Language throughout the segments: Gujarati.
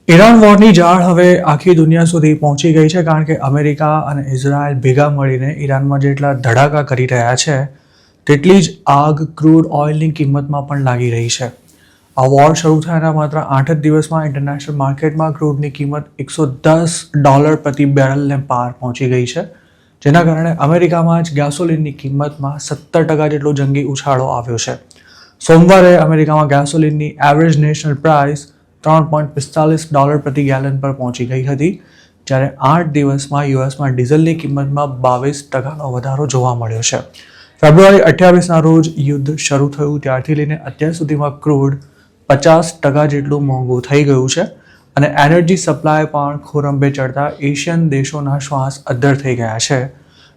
ઈરાન વોરની જાળ હવે આખી દુનિયા સુધી પહોંચી ગઈ છે, કારણ કે અમેરિકા અને ઇઝરાયલ ભેગા મળીને ઈરાનમાં જેટલા ધડાકા કરી રહ્યા છે તેટલી જ આગ ક્રૂડ ઓઇલની કિંમતમાં પણ લાગી રહી છે. આ વોર શરૂ થયાના માત્ર 8 જ દિવસમાં ઇન્ટરનેશનલ માર્કેટમાં ક્રૂડની કિંમત $110 પ્રતિ બેરલને પાર પહોંચી ગઈ છે, જેના કારણે અમેરિકામાં જ ગેસોલિનની કિંમતમાં 17% જેટલો જંગી ઉછાળો આવ્યો છે. સોમવારે અમેરિકામાં ગેસોલિનની એવરેજ નેશનલ પ્રાઇસ $3.45 પ્રતિ ગેલન પર પહોંચી ગઈ હતી, જ્યારે 8 દિવસમાં યુએસમાં ડીઝલની કિંમતમાં 22% વધારો જોવા મળ્યો છે. ફેબ્રુઆરી 28ના રોજ યુદ્ધ શરૂ થયું ત્યારથી લઈને અત્યાર સુધીમાં ક્રૂડ 50% જેટલું મોંઘું થઈ ગયું છે અને એનર્જી સપ્લાય પણ ખોરંભે ચડતા એશિયન દેશોના શ્વાસ અદ્ધર થઈ ગયા છે,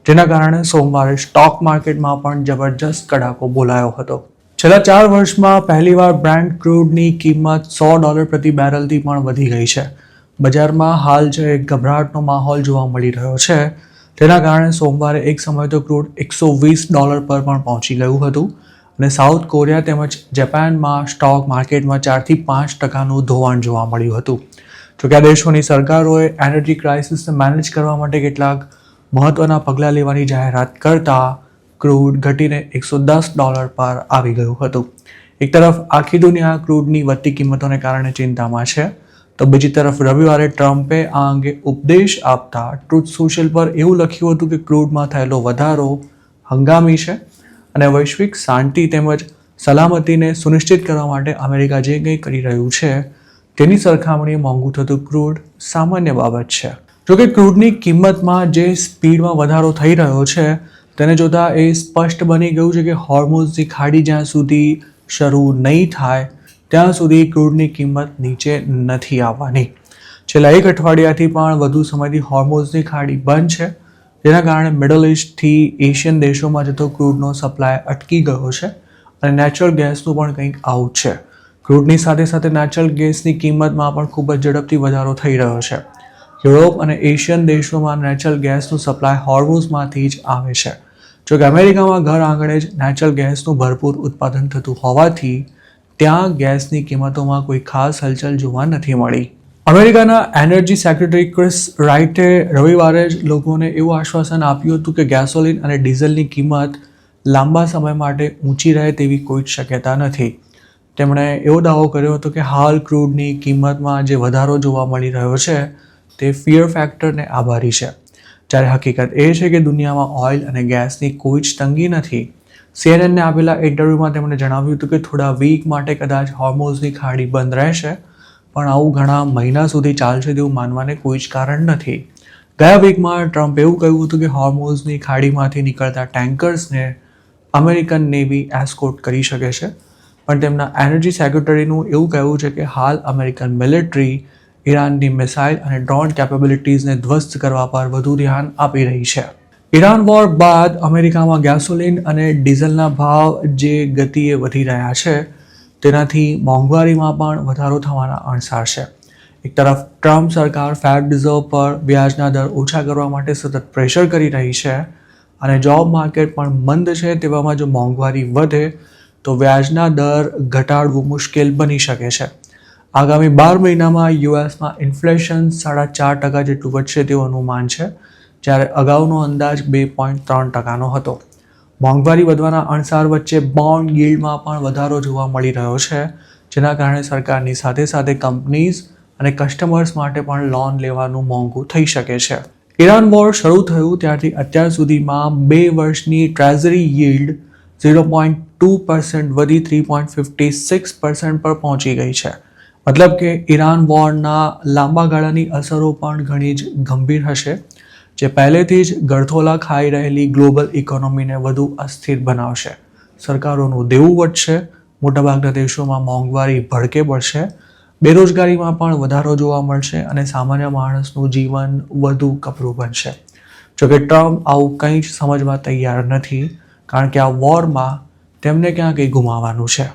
જેના કારણે સોમવારે સ્ટોક માર્કેટમાં પણ જબરજસ્ત કડાકો બોલાયો હતો. છેલ્લા 4 વર્ષમાં પહેલીવાર બ્રેન્ટ ક્રૂડની કિંમત $100 પ્રતિ બેરલથી પણ વધી ગઈ છે. બજારમાં હાલ જે ગભરાટનો માહોલ જોવા મળી રહ્યો છે તેના કારણે સોમવારે એક સમય તો ક્રૂડ $120 પર પણ પહોંચી ગયું હતું અને સાઉથ કોરિયા તેમજ જાપાનમાં સ્ટોક માર્કેટમાં 4 થી 5% ધોવાણ જોવા મળ્યું હતું. જોકે આ દેશોની સરકારોએ એનર્જી ક્રાઇસિસને મેનેજ કરવા માટે કેટલાક મહત્વના પગલાં લેવાની જાહેરાત કરતા ક્રૂડ ઘટીને $110 પર આવી ગયું હતું. એક તરફ આખી દુનિયા ક્રૂડની વધતી કિંમતોને કારણે ચિંતામાં છે, તો બીજી તરફ રવિવારે ટ્રમ્પે આ અંગે ઉપદેશ આપતા ટ્રુથ સોશિયલ પર એવું લખ્યું હતું કે ક્રૂડમાં થયેલો વધારો હંગામી છે અને વૈશ્વિક શાંતિ તેમજ સલામતીને સુનિશ્ચિત કરવા માટે અમેરિકા જે કંઈ કરી રહ્યું છે તેની સરખામણીએ મોંઘું થતું ક્રૂડ સામાન્ય બાબત છે. જોકે ક્રૂડની કિંમતમાં જે સ્પીડમાં વધારો થઈ રહ્યો છે તેને જોતાં એ સ્પષ્ટ બની ગયું છે કે હોર્મુઝની ખાડી જ્યાં સુધી શરૂ નહીં થાય ત્યાં સુધી ક્રૂડની કિંમત નીચે નથી આવવાની. છેલ્લા 1 અઠવાડિયાથી પણ વધુ સમયથી હોર્મુઝની ખાડી બંધ છે, જેના કારણે મિડલ ઇસ્ટથી એશિયન દેશોમાં જતો ક્રૂડનો સપ્લાય અટકી ગયો છે અને નેચરલ ગેસનું પણ કંઈક આવું છે. ક્રૂડની સાથે સાથે નેચરલ ગેસની કિંમતમાં પણ ખૂબ જ ઝડપથી વધારો થઈ રહ્યો છે. યુરોપ અને એશિયન દેશોમાં નેચરલ ગેસનું સપ્લાય હોર્મુઝમાંથી જ આવે છે. જોકે અમેરિકામાં ઘર આંગણે જ નેચરલ ગેસનું ભરપૂર ઉત્પાદન થતું હોવાથી ત્યાં ગેસની કિંમતોમાં કોઈ ખાસ હલચલ જોવા નથી મળી. અમેરિકાના એનર્જી સેક્રેટરી ક્રિસ રાઇટે રવિવારે જ લોકોને એવું આશ્વાસન આપ્યું હતું કે ગેસોલિન અને ડીઝલની કિંમત લાંબા સમય માટે ઊંચી રહે તેવી કોઈ જ શક્યતા નથી. તેમણે એવો દાવો કર્યો હતો કે હાલ ક્રૂડની કિંમતમાં જે વધારો જોવા મળી રહ્યો છે તે ફિયર ફેક્ટરને આભારી છે, જ્યારે હકીકત એ છે કે દુનિયામાં ઓઇલ અને ગેસની કોઈ જ તંગી નથી. CNN આપેલા ઇન્ટરવ્યૂમાં તેમણે જણાવ્યું હતું કે થોડા વીક માટે કદાચ હોર્મુઝની ખાડી બંધ રહેશે, પણ આવું ઘણા મહિના સુધી ચાલશે તેવું માનવાને કોઈ જ કારણ નથી. ગયા વીકમાં ટ્રમ્પે એવું કહ્યું હતું કે હોર્મુઝની ખાડીમાંથી નીકળતા ટેન્કર્સને અમેરિકન નેવી એસ્કોર્ટ કરી શકે છે, પણ તેમના એનર્જી સેક્રેટરીનું એવું કહેવું છે કે હાલ અમેરિકન મિલિટરી ઈરાનની મિસાઇલ અને ડ્રોન કેપેબિલિટીઝને ધ્વસ્ત કરવા પર વધુ ધ્યાન આપી રહી છે. ઈરાન વોર બાદ અમેરિકામાં ગેસોલિન અને ડીઝલના ભાવ જે ગતિએ વધી રહ્યા છે તેનાથી મોંઘવારીમાં પણ વધારો થવાના અણસાર છે. એક તરફ ટ્રમ્પ સરકાર ફેડ રિઝર્વ પર વ્યાજના દર ઓછા કરવા માટે સતત પ્રેશર કરી રહી છે અને જોબ માર્કેટ પણ મંદ છે, તેવામાં જો મોંઘવારી વધે તો વ્યાજના દર ઘટાડવું મુશ્કેલ બની શકે છે. આગામી 12 મહિનામાં યુએસમાં ઇન્ફ્લેશન 4.5% જેટલું વધશે તેવું અનુમાન છે, જ્યારે અગાઉનો અંદાજ 2.3%નો હતો. મોંઘવારી વધવાના અણસાર વચ્ચે બોન્ડ yieldમાં પણ વધારો જોવા મળી રહ્યો છે, જેના કારણે સરકારની સાથે સાથે કંપનીઝ અને કસ્ટમર્સ માટે પણ લોન લેવાનું મોંઘું થઈ શકે છે. ઈરાન વોર શરૂ થયું ત્યારથી અત્યાર સુધીમાં 2 વર્ષની ટ્રેઝરી yield 0.2% વધી 3.56% પર પહોંચી ગઈ છે. મતલબ કે ઈરાન વોરના લાંબા ગાળાની અસરો પણ ઘણી જ ગંભીર હશે, જે પહેલેથી જ ગળથોલા ખાઈ રહેલી ગ્લોબલ ઇકોનોમીને વધુ અસ્થિર બનાવશે. સરકારોનું દેવું વધશે, મોટાભાગના દેશોમાં મોંઘવારી ભડકે પડશે, બેરોજગારીમાં પણ વધારો જોવા મળશે અને સામાન્ય માણસનું જીવન વધુ કપરું બનશે. જોકે ટ્રમ્પ આવું કંઈ જ સમજવા તૈયાર નથી, કારણ કે આ વોરમાં તેમને ક્યાં કંઈ ગુમાવવાનું છે.